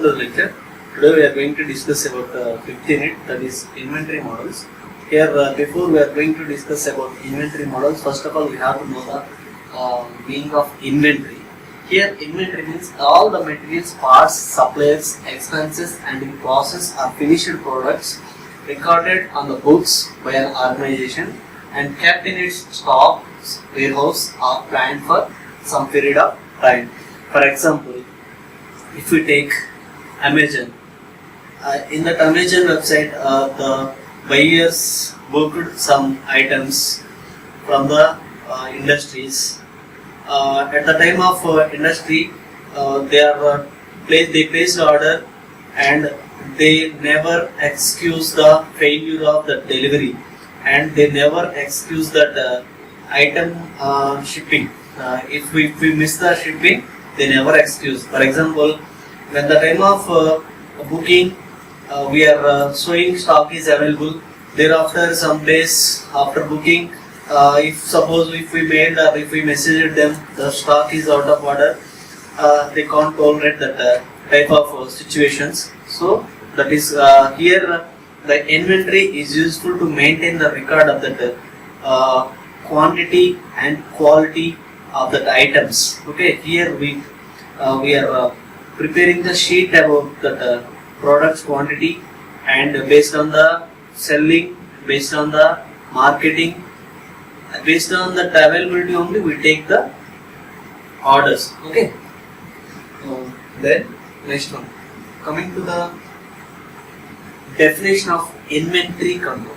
to the lecture. Today we are going to discuss about fifth unit, that is inventory models. Here, before we are going to discuss about inventory models, first of all we have to know the meaning of inventory. Here, inventory means all the materials, parts, suppliers, expenses, and in process or finished products recorded on the books by an organization and kept in its stock, warehouse, or plant for some period of time. For example, if we take Amazon, in that Amazon website, the buyers booked some items from the industries. At the time of industry, they placed order and they never excuse the failure of the delivery, and they never excuse that item shipping. If we miss the shipping, they never excuse. For example, when the time of booking, we are showing stock is available. Thereafter, some days after booking, if we mailed or if we messaged them, the stock is out of order, they can't tolerate that type of situations. So that is here the inventory is useful to maintain the record of that quantity and quality of that items. Okay, here we are preparing the sheet about that products quantity, and based on the selling, based on the marketing, based on that availability only we take the orders. Okay. Then next one, coming to the definition of inventory control.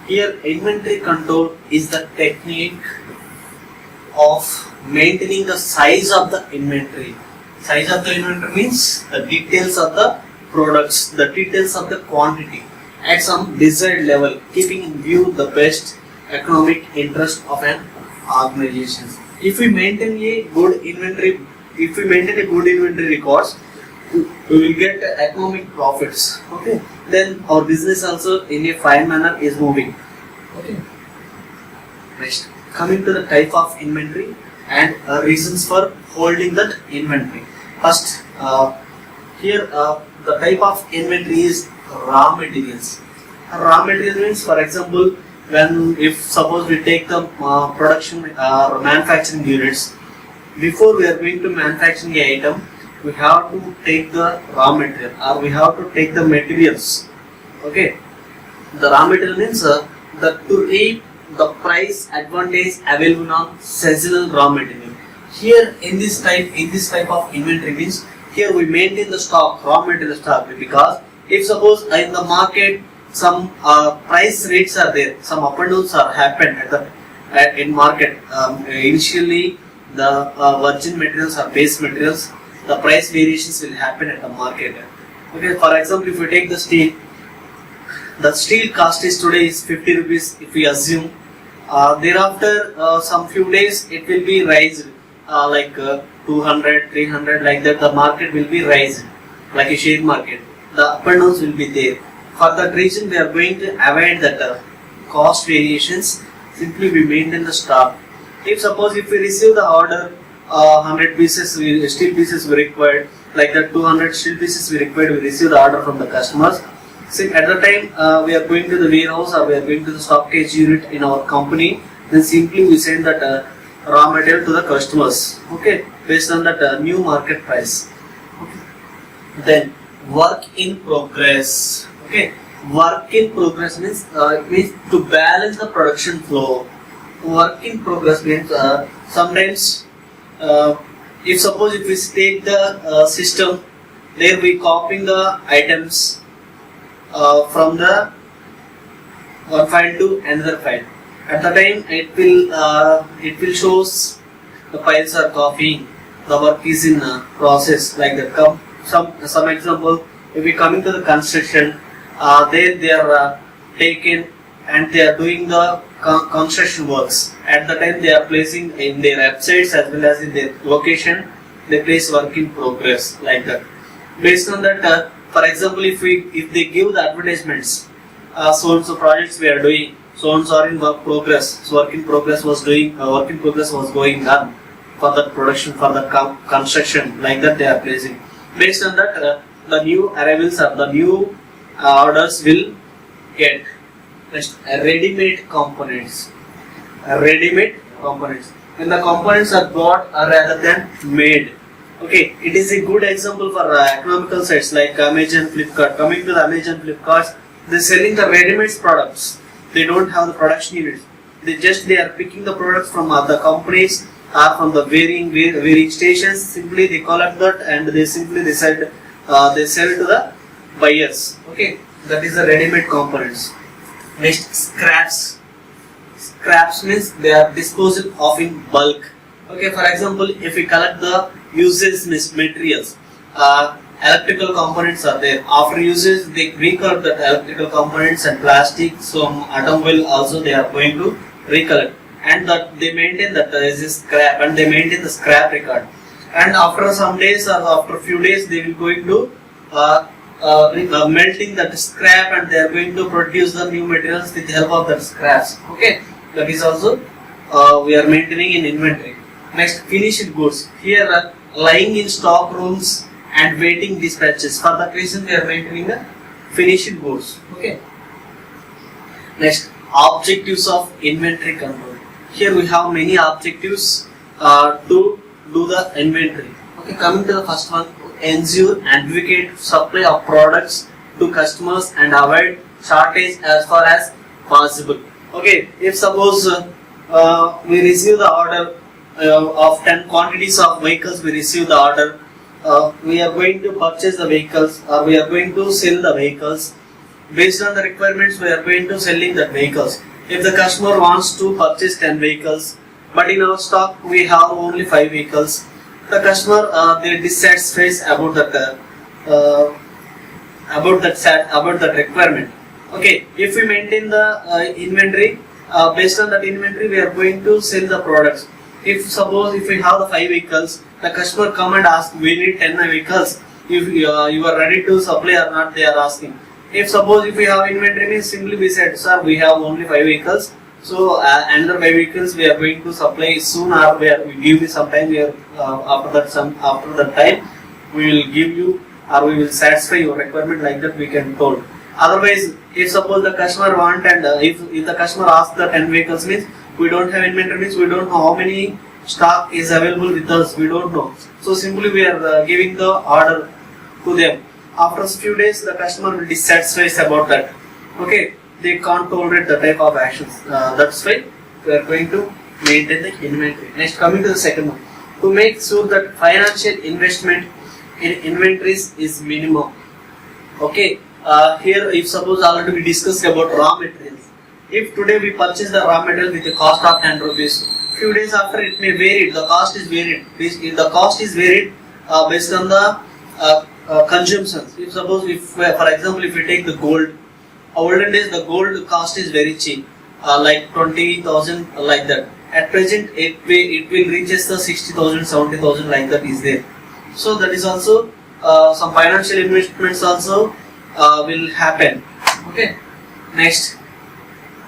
Here, inventory control is the technique of maintaining the size of the inventory. Size of the inventory means the details of the products, the details of the quantity at some desired level, keeping in view the best economic interest of an organization. If we maintain a good inventory, records, we will get economic profits. Okay, then our business also in a fine manner is moving. Okay. Next, coming to the type of inventory and reasons for holding that inventory. First, here the type of inventory is raw materials. Raw material means, for example, if suppose we take the production manufacturing units, before we are going to manufacturing the item, we have to take the raw material, or we have to take the materials. Okay, the raw material means to reap the price advantage available on seasonal raw material. Here in this type of inventory means, here we maintain the stock, raw material stock, because if suppose in the market some price rates are there, some up and downs are happen in market. Initially the virgin materials or base materials, the price variations will happen at the market. Okay, for example, if we take the steel cost is today is 50 rupees if we assume. Thereafter some few days it will be raised like 200, 300, like that the market will be raised like a share market. The up and downs will be there. For that reason we are going to avoid that cost variations. Simply we maintain the stock. If we receive the order 100 pieces steel pieces we required, like that 200 steel pieces we required, we receive the order from the customers. So at the time we are going to the warehouse or we are going to the stockage unit in our company, then simply we send that raw material to the customers. Okay, based on that new market price. Okay. Then work in progress. Okay, work in progress means to balance the production flow. Work in progress means sometimes if we take the system, there we copying the items from the one file to another file. At the time it will shows the files are copying, the work is in process, like that. Some example, if we coming to the construction, they are taken and they are doing the construction works. At the time they are placing in their websites as well as in their location, they place work in progress, like that. Based on that, for example, if they give the advertisements, so and so projects we are doing, so and so are in work progress. So work in progress was going on for the production, for the construction, like that they are placing. Based on that, the new arrivals or the new orders will get. Next, ready-made components. Ready-made components. When the components are bought rather than made. Okay, it is a good example for economical sites like Amazon, Flipkart. Coming to the Amazon, Flipkart, they are selling the ready-made products. They don't have the production units. They are picking the products from other companies or from the varying stations. Simply they collect that and they simply decide they sell to the buyers. Okay, that is the ready-made components. Next, scraps. Scraps means they are disposed of in bulk. Okay, for example, if we collect the useless materials, electrical components are there. After usage, they recollect the electrical components and plastic. Some automobile also they are going to recollect, and that they maintain that there is a scrap and they maintain the scrap record. And after some days or after few days, they will going to melting that scrap and they are going to produce the new materials with the help of that scraps. Okay, that is also we are maintaining in inventory. Next, finished goods. Here lying in stock rooms and waiting dispatches. For that reason, we are maintaining the finished goods. Okay. Next, objectives of inventory control. Here we have many objectives to do the inventory. Okay, coming to the first one, ensure adequate supply of products to customers and avoid shortage as far as possible. Okay, if suppose we receive the order of 10 quantities of vehicles, we receive the order. We are going to purchase the vehicles or we are going to sell the vehicles. Based on the requirements, we are going to selling the vehicles. If the customer wants to purchase 10 vehicles, but in our stock we have only 5 vehicles, the customer they dissatisfied about that requirement. Okay, if we maintain the inventory, based on that inventory, we are going to sell the products. If we have the 5 vehicles, the customer come and ask, we need 10 vehicles. If you are ready to supply or not, they are asking. If we have inventory, means simply we said, sir, we have only 5 vehicles. So another 5 vehicles we are going to supply soon, or we give you some time. After that time, we will give you or we will satisfy your requirement, like that we can told. Otherwise, if suppose the customer want and if the customer asks the 10 vehicles, means we don't have inventory, means we don't know how many stock is available with us, we don't know. So simply we are giving the order to them. After a few days, the customer will be dissatisfied about that. Okay, they can't tolerate the type of actions. That's why we are going to maintain the inventory. Next, coming to the second one, to make sure that financial investment in inventories is minimum. Okay, here if suppose already we discussed about raw materials. If today we purchase the raw material with a cost of 10 rupees, few days after it may vary. The cost is varied. The cost is varied based on the consumptions. If suppose, for example, if we take the gold, olden days the gold cost is very cheap, like 20,000, like that. At present, it will reaches the 60,000, 70,000, like that is there. So that is also some financial investments also will happen. Okay. Next,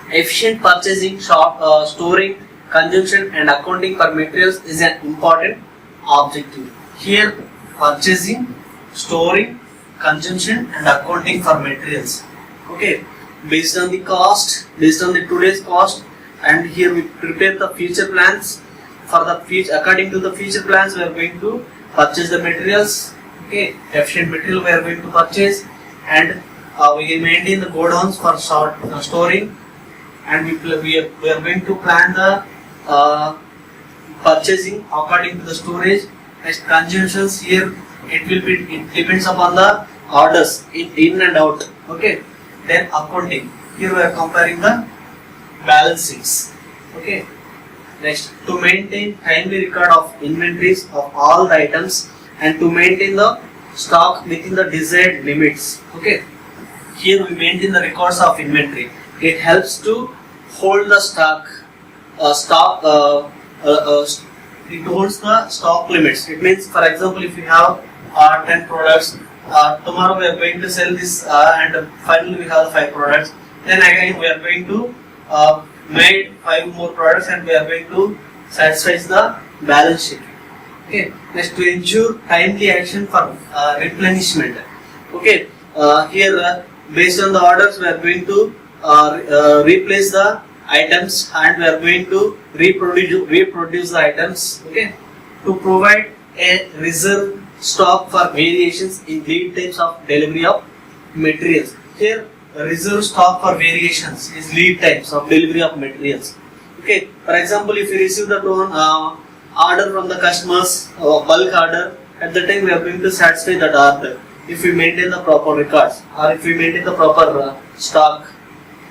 efficient purchasing, storing, consumption, and accounting for materials is an important objective. Here, purchasing, storing, consumption, and accounting for materials. Okay, based on the cost, based on the today's cost, and here we prepare the future plans. For the future, according to the future plans, we are going to purchase the materials. Okay, efficient material we are going to purchase, and we maintain the godowns for storing, and we are going to plan the purchasing according to the storage. Next, consumptions, here it depends upon the orders in and out. Okay, then accounting, here we are comparing the balance sheets. Okay, next, to maintain timely record of inventories of all the items and to maintain the stock within the desired limits. Okay, here we maintain the records of inventory. It helps to hold the stock. It holds the stock limits. It means, for example, if we have 10 products, tomorrow we are going to sell this, and finally we have 5 products. Then again we are going to make 5 more products, and we are going to satisfy the balance sheet. Okay. Next, to ensure timely action for replenishment. Okay, here based on the orders we are going to replace the items and we are going to reproduce the items. Okay, to provide a reserve stock for variations in lead times of delivery of materials. Here reserve stock for variations is lead times of delivery of materials. Okay, for example, if you receive the order from the customers, bulk order, at the time we are going to satisfy that order if we maintain the proper records or if we maintain the proper stock.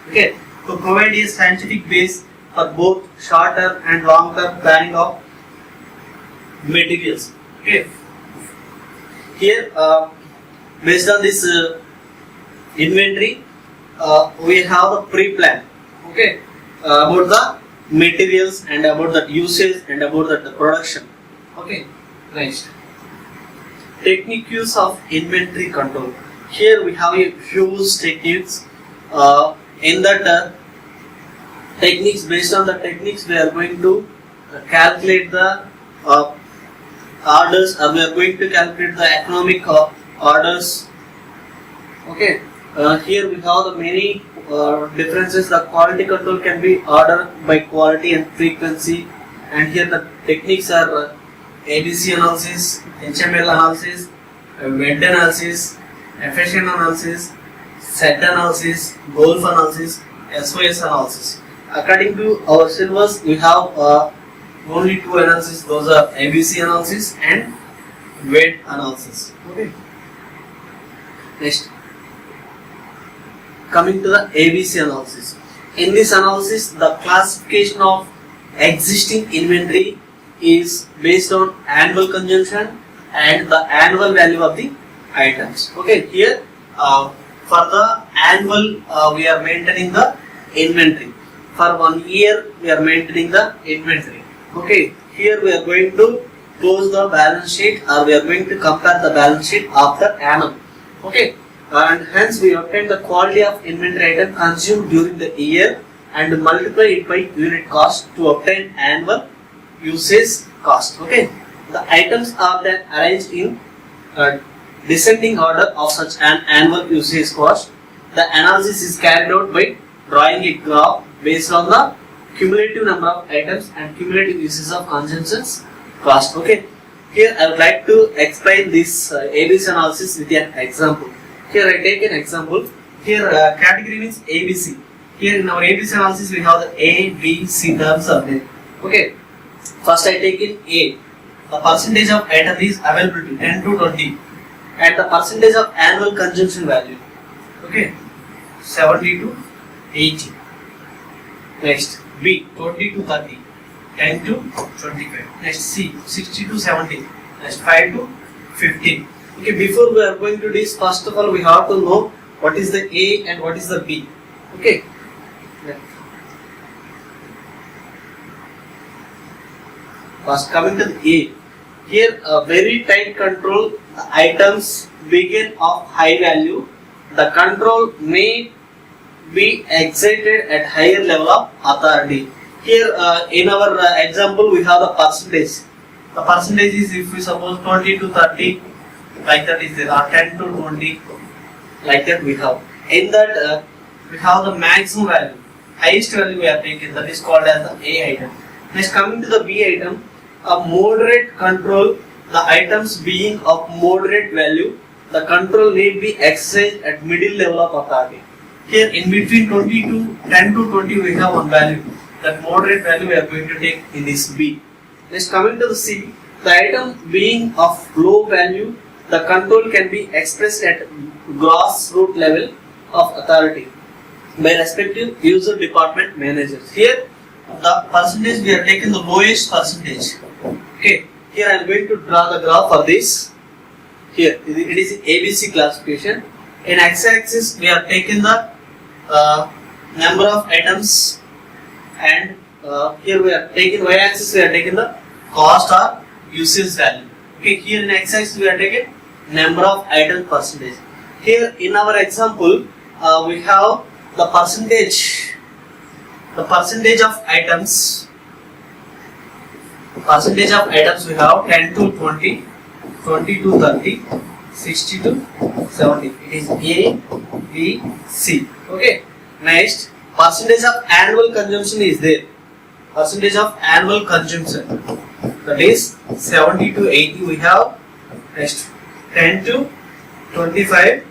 Okay, to provide a scientific base for both short-term and long-term planning of materials. Okay, here based on this inventory, we have the pre-plan. Okay, about the materials and about the usage and about the production. Okay, next. Techniques of inventory control. Here we have a few techniques. In that techniques, based on the techniques, we are going to calculate the orders, or we are going to calculate the economic orders. Okay. Here we have the many differences. The quality control can be ordered by quality and frequency, and here the techniques are ABC analysis, HML analysis, WED analysis, efficient analysis, set analysis, golf analysis, SOS analysis. According to our syllabus, we have only two analysis. Those are ABC analysis and WED analysis. Okay. Next, coming to the ABC analysis. In this analysis, the classification of existing inventory is based on annual consumption and the annual value of the items. Okay, here for the annual we are maintaining the inventory. For 1 year we are maintaining the inventory. Okay, here we are going to close the balance sheet, or we are going to compare the balance sheet after annum. Okay, and hence we obtain the quality of inventory item consumed during the year and multiply it by unit cost to obtain annual usage cost. Okay, the items are then arranged in descending order of such an annual usage cost. The analysis is carried out by drawing a graph based on the cumulative number of items and cumulative uses of consumptions cost. Okay, here I would like to explain this ABC analysis with an example. Here I take an example. Here category means ABC. Here in our ABC analysis we have the A, B, C terms are there. Okay, first I take in A. The percentage of item is availability 10 to 20 and the percentage of annual consumption value. Okay, 70 to 80. Next, B 20 to 30, 10 to 25. Next, C 60 to 70. Next, 5 to 15. Okay, before we are going to this, first of all we have to know what is the A and what is the B. Okay. First, coming to the A. Here a very tight control, the items begin of high value. The control may be excited at higher level of authority. Here in our example we have the percentage. The percentage is, if we suppose 20 to 30, like that is there, or 10 to 20, like that we have. In that we have the maximum value, highest value we have taken, that is called as the A item. Next, coming to the B item, a moderate control, the items being of moderate value, the control need be exercised at middle level of authority. Here in between 20 to 10 to 20 we have one value, that moderate value we are going to take in this B. Next, coming to the C, the item being of low value, the control can be expressed at grassroots level of authority by respective user department managers. Here the percentage we are taking the lowest percentage. Okay, here I am going to draw the graph for this. Here it is ABC classification. In x-axis we are taking the number of items, and here we are taking y-axis we are taking the cost or usage value. Okay, here in x-axis we are taking number of item percentage. Here in our example we have the percentage of items. Percentage of items we have 10 to 20, 20 to 30, 60 to 70. It is A, B, C. Okay. Next, percentage of annual consumption is there. Percentage of annual consumption, that is 70 to 80 we have. Next, 10 to 25,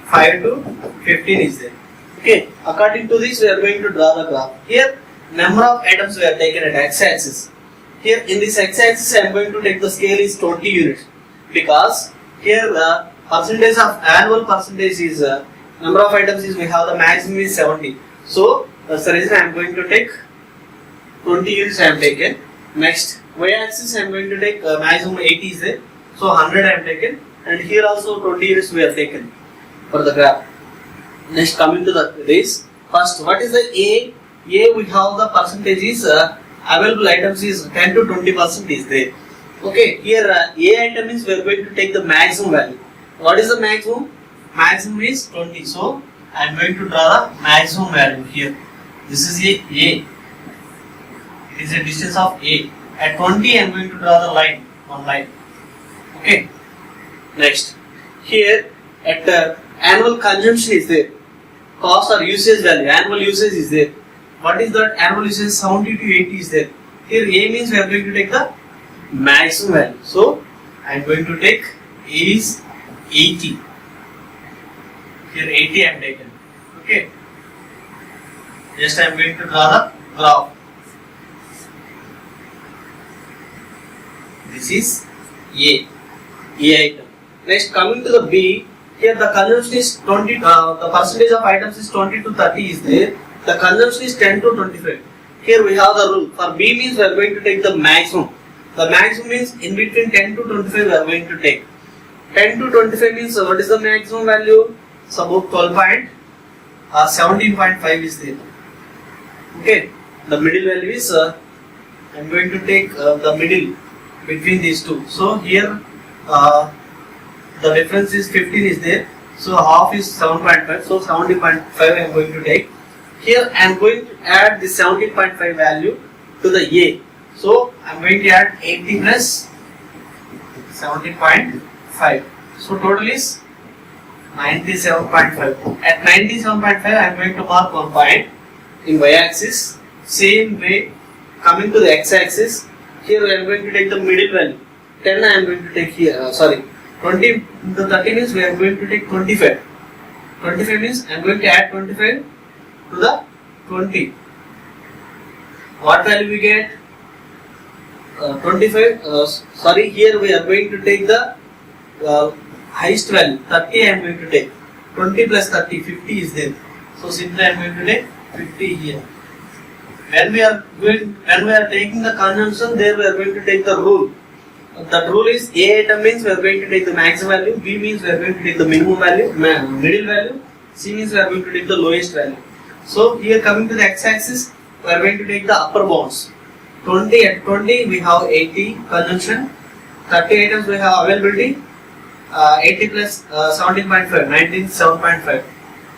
5 to 15 is there. Okay, according to this we are going to draw the graph. Here number of items we are taken at x-axis. Here in this x-axis I am going to take the scale is 20 units, because here the percentage of annual percentage is number of items is we have the maximum is 70. So that's the reason I am going to take 20 units I am taken. Next, y-axis I am going to take maximum 80 is there. So 100 I am taken, and here also 20 units we have taken for the graph. Next, coming to the this. First, what is the A? A we have the percentage is available items is 10 to 20% is there. Okay, here A item is we are going to take the maximum value. What is the maximum? Maximum is 20. So I am going to draw the maximum value here. This is A. It is a distance of A. At 20 I am going to draw the line, one line. Okay. Next, here at the annual consumption is there. Cost or usage value, annual usage is there. What is that annual usage? 70 to 80 is there. Here A means we are going to take the maximum value. So I am going to take A is 80. Here 80 I am taken. Okay. Just I am going to draw the graph. This is A item. Next, coming to the B, here the consumption is 20, the percentage of items is 20 to 30 is there. The consumption is 10 to 25. Here we have the rule. For B means we are going to take the maximum. The maximum means in between 10 to 25 we are going to take. 10 to 25 means what is the maximum value? Suppose 17.5 is there. Okay. The middle value is I am going to take the middle between these two. So here the difference is 15 is there. So half is 7.5. So 70.5 I am going to take. Here I am going to add the 17.5 value to the A. So I am going to add 80 plus 17.5. So total is 97.5. At 97.5 I am going to mark one point in y-axis. Same way, coming to the x-axis, here I am going to take the middle value. 10 I am going to take here, 20 into 30 means we are going to take 25. 25 means I am going to add 25 to the 20. What value we get? 25, here we are going to take the highest value, 30 I am going to take. 20 plus 30, 50 is there. So simply I am going to take 50 here. When we are taking the consumption, there we are going to take the rule. That rule is A item means we are going to take the maximum value, B means we are going to take the minimum value, middle value, C means we are going to take the lowest value. So here coming to the x-axis, we are going to take the upper bounds. 20 at 20 we have 80 consumption, 30 items we have availability, 80 plus 17.5, 97.5.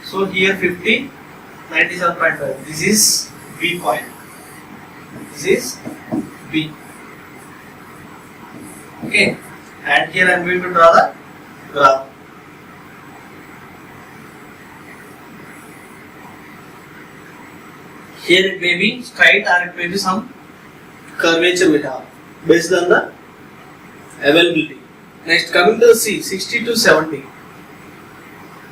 So here 50, 97.5. This is B point. This is B. Okay, and here I am going to draw the graph. Here it may be straight or it may be some curvature we have based on the availability. Next, coming to the C, 60 to 70.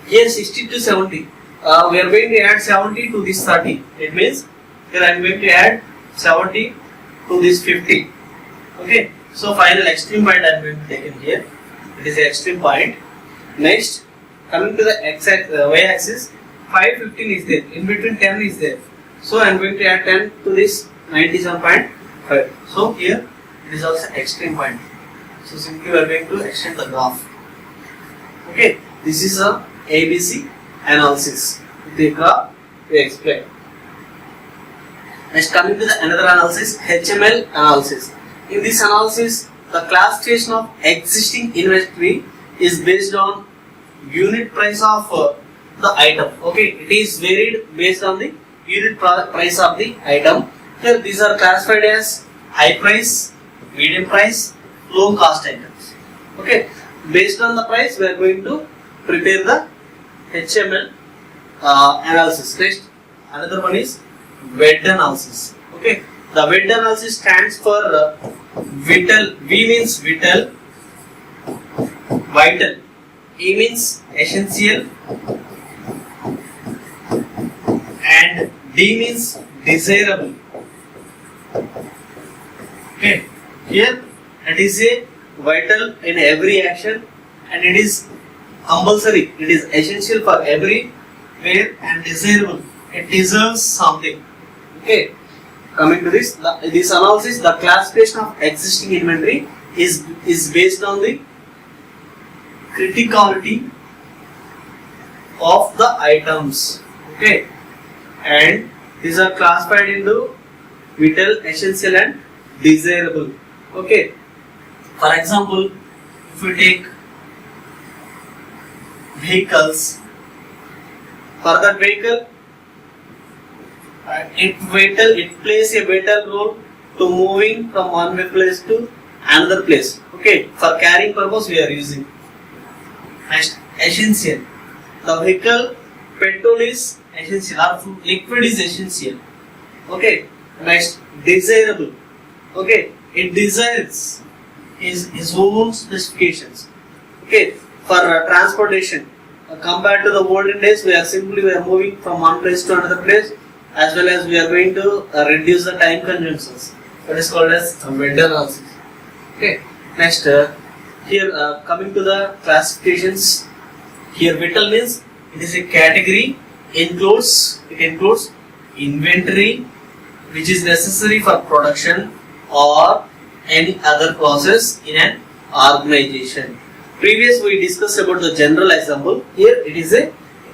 Here 60 to 70. We are going to add 70 to this 30. It means here I am going to add 70 to this 50. Okay. So final extreme point I am going to take in here. It is the extreme point. Next, coming to the y-axis, 515 is there. In between 10 is there. So I am going to add 10 to this 97.5. So here it is also extreme point. So simply we are going to extend the graph. Okay. This is a ABC analysis. The graph we explain. Next, coming to the another analysis, HML analysis. In this analysis, the classification of existing inventory is based on unit price of the item. Okay, it is varied based on the unit price of the item. Here these are classified as high price, medium price, low cost items. Okay, based on the price, we are going to prepare the HML analysis. Next, another one is weight analysis. Okay, the weight analysis stands for vital. V means vital, vital. E means essential, and D means desirable. Okay, here it is a vital in every action, and it is compulsory. It is essential for everywhere and desirable. It deserves something. Okay, coming to this, this analysis, the classification of existing inventory is based on the criticality of the items. Okay, and these are classified into vital, essential, and desirable. Okay, for example, if we take vehicles, for that vehicle, it plays a vital role to moving from one place to another place. Okay, for carrying purpose we are using. Next, essential. The vehicle petrol is essential, or liquid is essential. Okay. Next, desirable. Okay, it desires his own specifications. Okay, for transportation, compared to the olden days, we are moving from one place to another place, as well as we are going to reduce the time consumptions. That is called as weight analysis. Okay. Next, here coming to the classifications. Here, vital means it is a category. It includes inventory which is necessary for production or any other process in an organization. Previous we discussed about the general example. Here it is a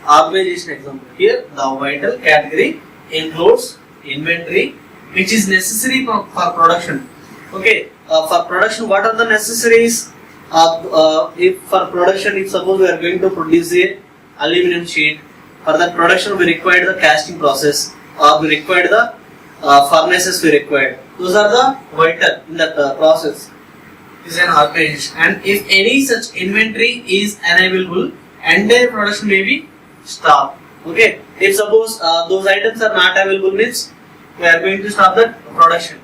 organization example. Here the vital category includes inventory which is necessary for production. Okay, for production, what are the necessaries? If for production, if suppose we are going to produce a aluminum sheet, for that production we require the casting process, or we require the furnaces we required. Those are the vital in that process. Is an organization, and if any such inventory is unavailable, entire production may be stopped. Okay, if suppose those items are not available, means we are going to stop the production.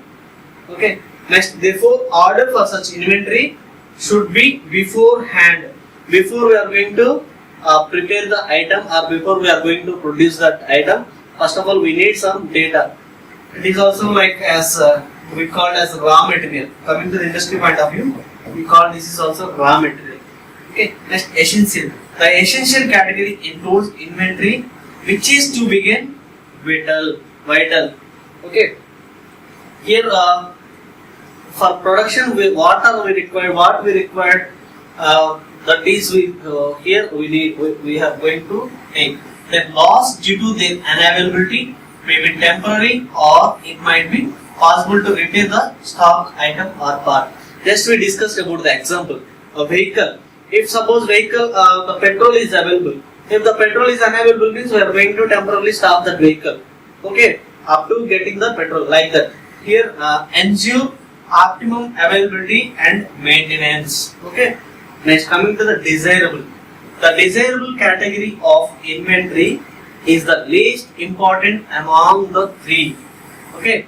Okay. Next, therefore, order for such inventory should be beforehand. Before we are going to prepare the item, or before we are going to produce that item, first of all we need some data. It is also like as we call as raw material. Coming to the industry point of view, we call this is also raw material. Okay. Next, essential. The essential category includes inventory which is to begin vital. Okay. Here for production, what we required. That is here we are going to take. The loss due to their unavailability may be temporary, or it might be possible to repair the stock item or part. Just we discussed about the example. A vehicle. If suppose vehicle the petrol is available. If the petrol is unavailable, means we are going to temporarily stop that vehicle. Okay, up to getting the petrol, like that. Here ensure optimum availability and maintenance. Okay. Next, coming to the desirable. The desirable category of inventory is the least important among the three. Okay.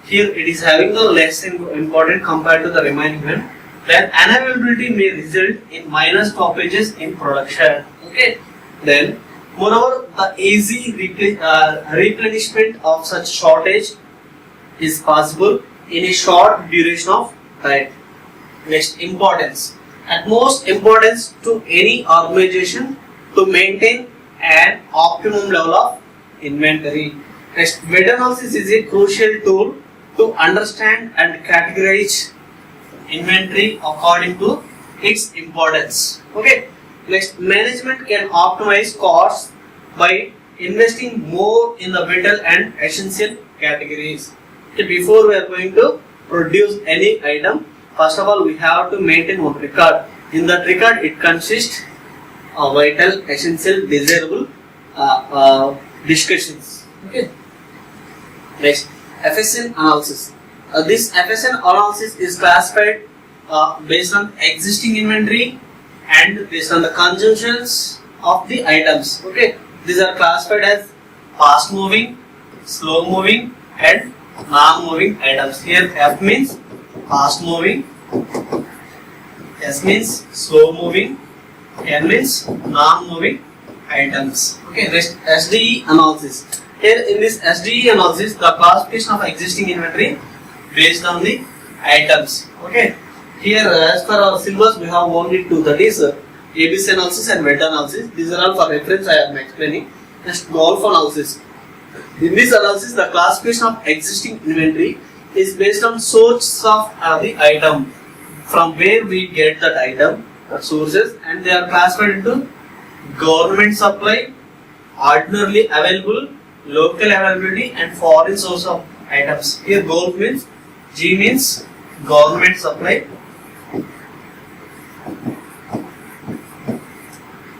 Here it is having the less important compared to the remaining one. Then unavailability may result in minor stoppages in production. Okay. Then, moreover, the easy replenishment of such shortage is possible in a short duration of time. Next, importance. At most importance to any organization to maintain an optimum level of inventory. Next, weight analysis is a crucial tool to understand and categorize inventory according to its importance. Okay. Next, management can optimize costs by investing more in the vital and essential categories. Okay, before we are going to produce any item, first of all we have to maintain one record. In that record, it consists of vital, essential, desirable discussions. Okay. Next, FSN analysis. This FSN analysis is classified based on existing inventory, and based on the conjunctions of the items. Okay, these are classified as fast moving, slow moving, and non-moving items. Here F means fast moving, S means slow moving, N means non-moving items. Okay, next SDE analysis. Here in this SDE analysis, the classification of existing inventory based on the items. Okay, here as per our syllabus we have only two, that is ABC analysis and meta analysis. These are all for reference I am explaining. Next, golf analysis. In this analysis, the classification of existing inventory is based on source of the item, from where we get that item, sources, and they are classified into government supply, ordinarily available, local availability, and foreign source of items. Here GOLF means, G means government supply,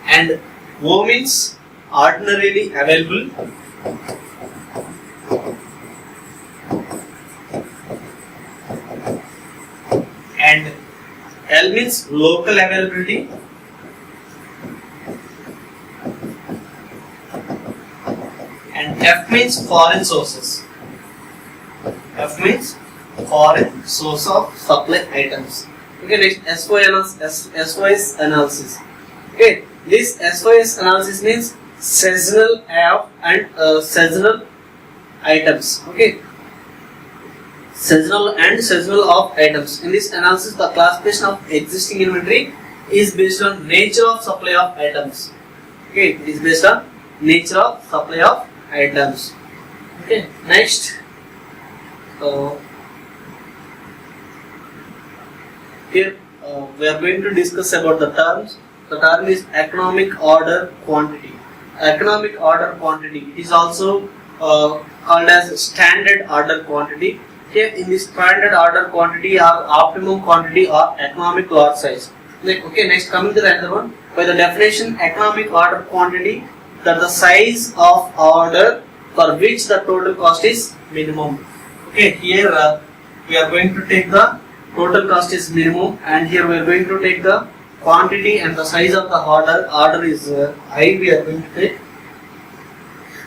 and O means ordinarily available, and L means local availability, and F means foreign sources. F means foreign source of supply items. Okay, next SOS analysis. Okay, this SOS analysis means seasonal of and seasonal items. Okay, seasonal and seasonal of items. In this analysis, the classification of existing inventory is based on nature of supply of items. Okay, it is based on nature of supply of items. Okay, next. Here we are going to discuss about the terms. The term is economic order quantity. Economic order quantity. It is also called as standard order quantity. Here in this standard order quantity or optimum quantity or economic lot size. Okay, next coming to the other one. By the definition, economic order quantity, that the size of order for which the total cost is minimum. Okay, here we are going to take the total cost is minimum, and here we are going to take the quantity and the size of the order. Order is high. We are going to take.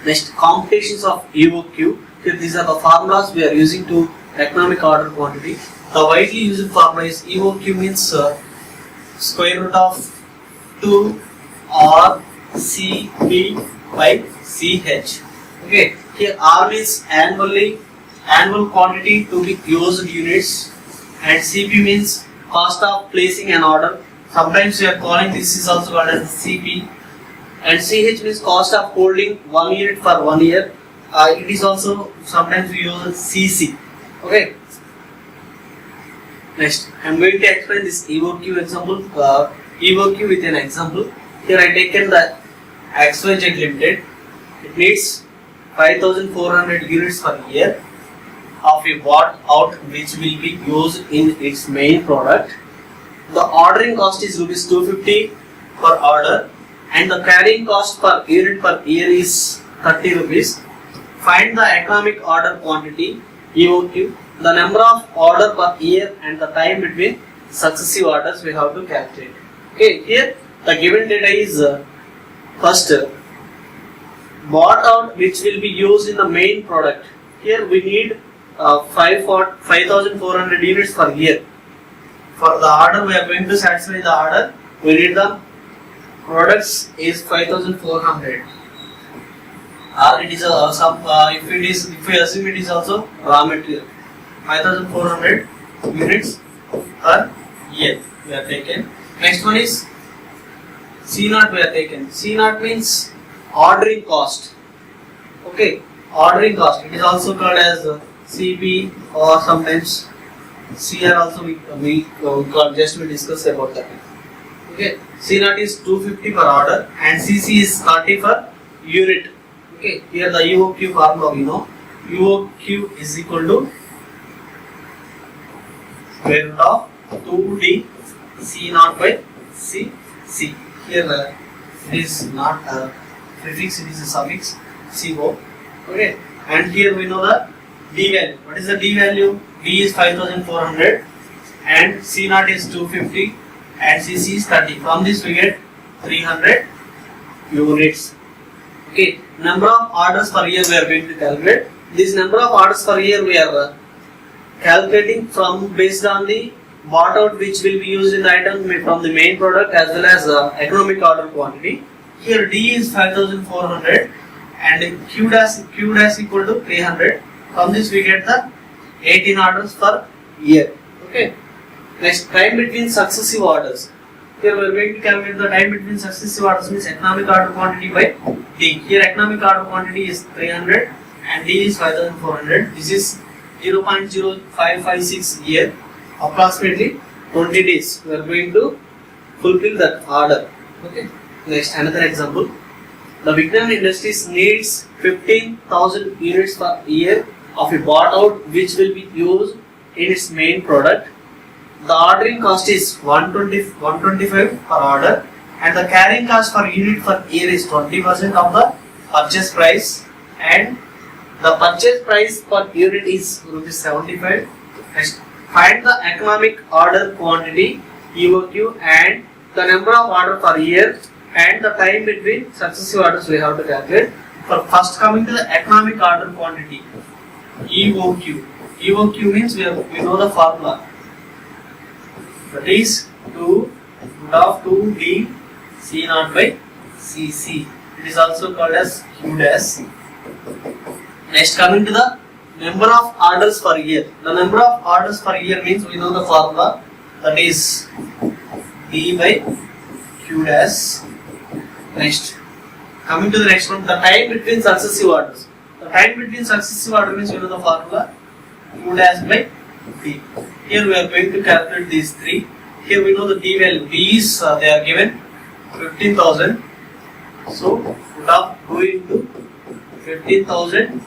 Next, computations of EOQ. Here these are the formulas we are using to economic order quantity. The widely used formula is EOQ means square root of 2 R C P by CH. Okay, here R means annual quantity to be used units, and CP means cost of placing an order. Sometimes we are calling this is also called as CP, and CH means cost of holding 1 unit for 1 year. It is also sometimes we use CC. Okay. Next, I am going to explain this EOQ example. EOQ with an example. Here I taken the XYZ Limited. It needs 5,400 units per year of a bought out which will be used in its main product. The ordering cost is rupees 250 per order, and the carrying cost per unit per year is 30 rupees. Find the economic order quantity EOQ, the number of order per year and the time between successive orders we have to calculate. Okay, here the given data is first bought out which will be used in the main product. Here we need 5,400 units per year. For the order we are going to satisfy the order, we need the products is 5,400. Or it is if we assume it is also raw material, 5,400 units per year we are taken. Next one is C0 we are taken. C0 means ordering cost. Okay, ordering cost. It is also called as CP or sometimes CR also we discuss about that. Okay, C0 is 250 per order and CC is 30 per unit. Okay, here the EOQ formula we know. EOQ is equal to square root of 2D C0 by CC. Here it is not a prefix, it is a suffix CO. Okay, and here we know the D value. What is the D value? D is 5,400 and C0 is 250 and CC is 30. From this we get 300 units. Okay, number of orders per year we are going to calculate. This number of orders per year we are calculating from based on the bought out which will be used in the item from the main product as well as economic order quantity. Here D is 5400 and Q dash equal to 300. From this we get the 18 orders per year. Okay. Next, time between successive orders. Here we are going to calculate the time between successive orders, means economic order quantity by D. Here economic order quantity is 300 and D is 5400. This is 0.0556 year. Approximately 20 days we are going to fulfill that order. Okay. Next, another example. The Vignan Industries needs 15,000 units per year of a bought out which will be used in its main product. The ordering cost is 125 per order and the carrying cost per unit per year is 20% of the purchase price, and the purchase price per unit is rupees 75. Next, find the economic order quantity EOQ and the number of order per year and the time between successive orders we have to calculate. For first coming to the economic order quantity EOQ. EOQ means we know the formula. That is 2 root of 2D C naught by CC. It is also called as Q dash. Next, coming to the number of orders per year. The number of orders per year means we know the formula, that is D by Q dash. Next, coming to the next one, the time between successive orders. The time between successive orders means we know the formula Q dash by D. Here we are going to calculate these three. Here we know the D value. D is they are given 15,000. So root of 2 into 15,000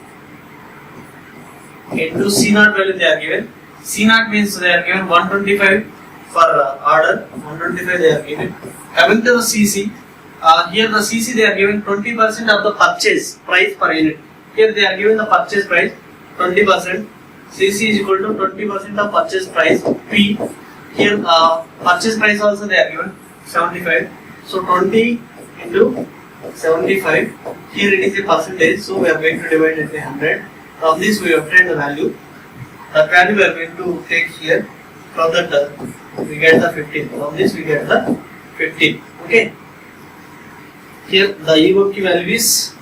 into C naught value they are given. C naught means they are given 125 for order. 125 they are given. Coming to the CC, here the CC they are given 20% of the purchase price per unit. Here they are given the purchase price 20%. CC is equal to 20% of purchase price P. Here purchase price also they are given 75. So 20 into 75. Here it is a percentage. So we are going to divide it by 100. From this we obtain the value. That value we are going to take here. From that we get the 15. From this we get the 15. Okay. Here the EOQ value is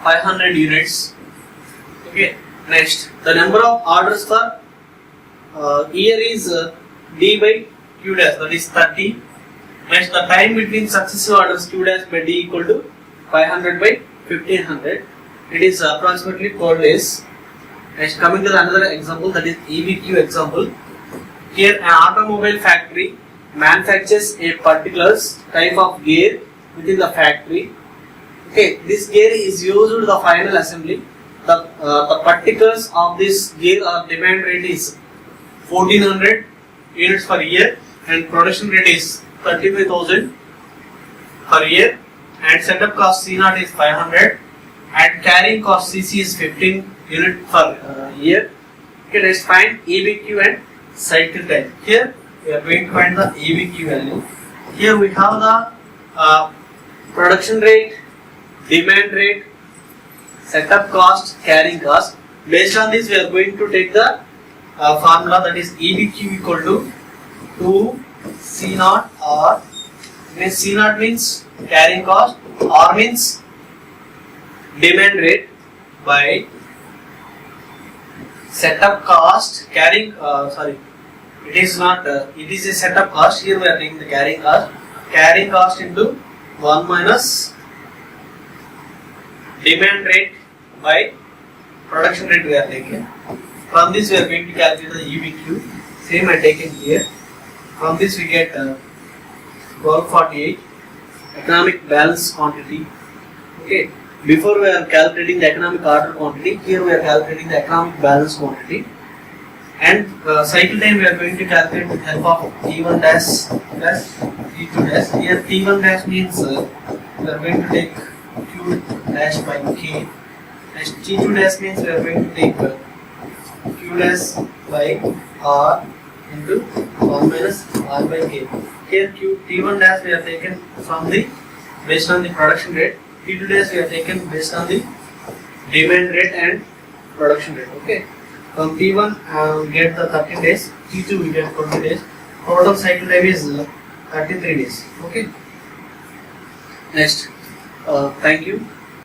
500 units. Okay. Next, the number of orders per year is D by Q dash, that is 30. Next, the time between successive orders Q dash by D equal to 500 by 1500. It is approximately 12 days. Next, coming to another example, that is EBQ example. Here, an automobile factory manufactures a particular type of gear within the factory. Okay, this gear is used in the final assembly. The particulars of this gear or demand rate is 1400 units per year and production rate is 35,000 per year, and setup cost C0 is 500 and carrying cost CC is 15 unit per year. Okay, let's find EBQ and cycle time. Here we are going to find the EBQ value. Here we have the production rate, demand rate, setup cost, carrying cost. Based on this we are going to take the formula, that is EBQ equal to 2 C0 or means C0 means carrying cost, R means demand rate, by setup cost, carrying it is not it is a setup cost. Here we are taking the carrying cost into 1 minus demand rate by production rate we are taking. From this we are going to calculate the EBQ. Same I taken here. From this we get 1248 economic balance quantity. Okay. Before we are calculating the economic order quantity, here we are calculating the economic balance quantity. And cycle time we are going to calculate with help of T1 dash plus T2 dash. Here T1 dash means we are going to take Q dash by K. Next T2 dash means we are going to take Q dash by R. into 1 minus R by K. Here T1 dash we have taken from the based on the production rate, T2 dash we have taken based on the demand rate and production rate. Okay. From T1 get the 30 days, T2 we get 20 days. Total cycle time is 33 days. Okay. Next. Thank you.